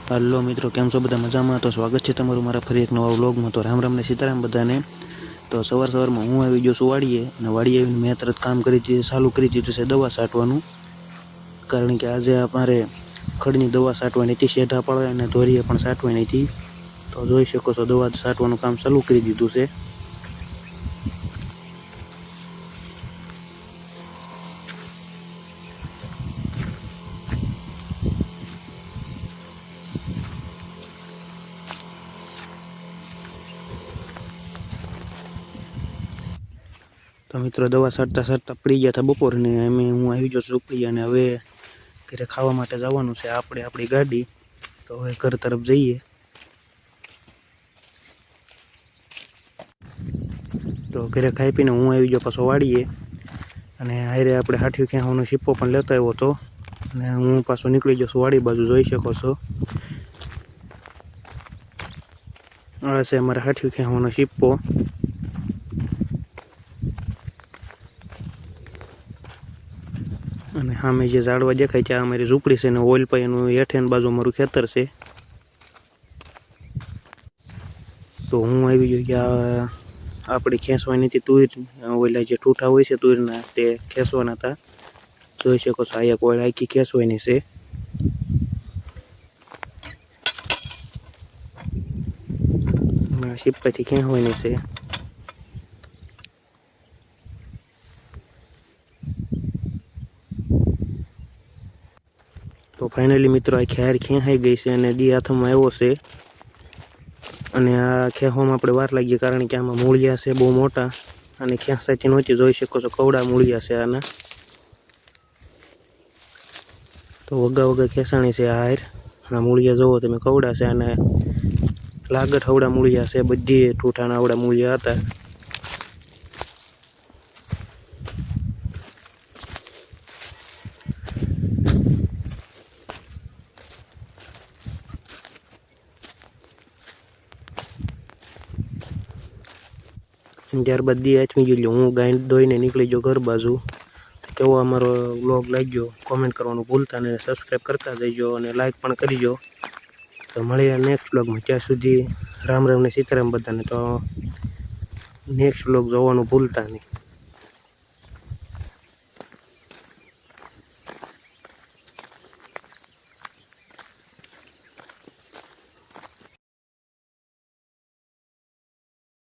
Hello मित्रों, केम छो बधा मजामां? तो स्वागत है तमारुं मारा फरी एक नवा व्लॉगमां। तो राम राम ने सीताराम बधाने। तो सवार सवारमां हूँ आवी गयो छुं वाड़ीए अने वाड़ीए आवीने मैं तरत काम चालू करी दीधुं छे दवा छांटवानुं। कारण के आजे अमारे खड़नी दवा छांटवानी हती, शेढा पाळवा अने धोरीए पण छांटवानी हती। तो जोई शको छो दवा छांटवानुं काम चालू करी दीधुं छे। तो मित्रों, दवा छांटता छांटता पड़ी गया था बपोर ने अमे हूँ आई गयो छुं उपड़ी अने हवे घरे खावा माटे जवानुं छे आपणे आपणी गाड़ी। तो हवे घर तरफ जईए। तो घरे खाई पीने हूँ आई गयो पाछो वाड़ीए अने हारे आपणे हाठिયું खेंचવાનો शीप्पो पण लेतो આવ્યો હતો અને હું પાછો નીકળી ગયો છું વાડી બાજુ। જોઈ શકો છો આ છે અમારા હાઠિયું ખેંચવાનો शीप्पो। અને સામે જે ઝાડવા દેખાય છે આ અમારી ઝૂંપડી છે ને ઓઇલ પાઈનું હેઠેની બાજુ અમારું ખેતર છે। તો હું આવી ગયો કે આપણી ખેંચવાની હતી તુર, ઓલા જે ઠૂઠા હોય છે તુરના તે ખેંચવાના હતા। જોઈ શકો છો આ એક ઓળ આખી ખેંચવાની છે। शीप्पाથી ખેંચવાની છે। तो फाइनली मित्रों आ खेर खेंचाई गई है और दी हाथमां आव्यो छे। अने आ खेंचवामां आपणे वार लागी कारण के आमां मूळिया छे बहु मोटा अने खेंचाती नहोती। जोई शको छो कवड़ा मूळिया छे आना। तो वगा वगा खेंचाणी छे आ हार। आ मूळिया जोवो तमे कवड़ा छे अने लागट हवड़ा मूळिया छे, बधी ठूठाना आवड़ा मूळिया हता। ત્યારબાદ દી આથમી ગયો હું ગાય દોઈને નીકળી ગયો ઘર બાજુ। કેવો અમારો વ્લોગ લાગ્યો કોમેન્ટ કરવાનું ભૂલતા નહીં, સબસ્ક્રાઈબ કરતા જઈજો અને લાઈક પણ કરજો। તો મળીએ નેક્સ્ટ વ્લોગમાં, ત્યાં સુધી રામ રામ ને સીતારામ બધાને। તો નેક્સ્ટ વ્લોગ જોવાનું ભૂલતા નહીં।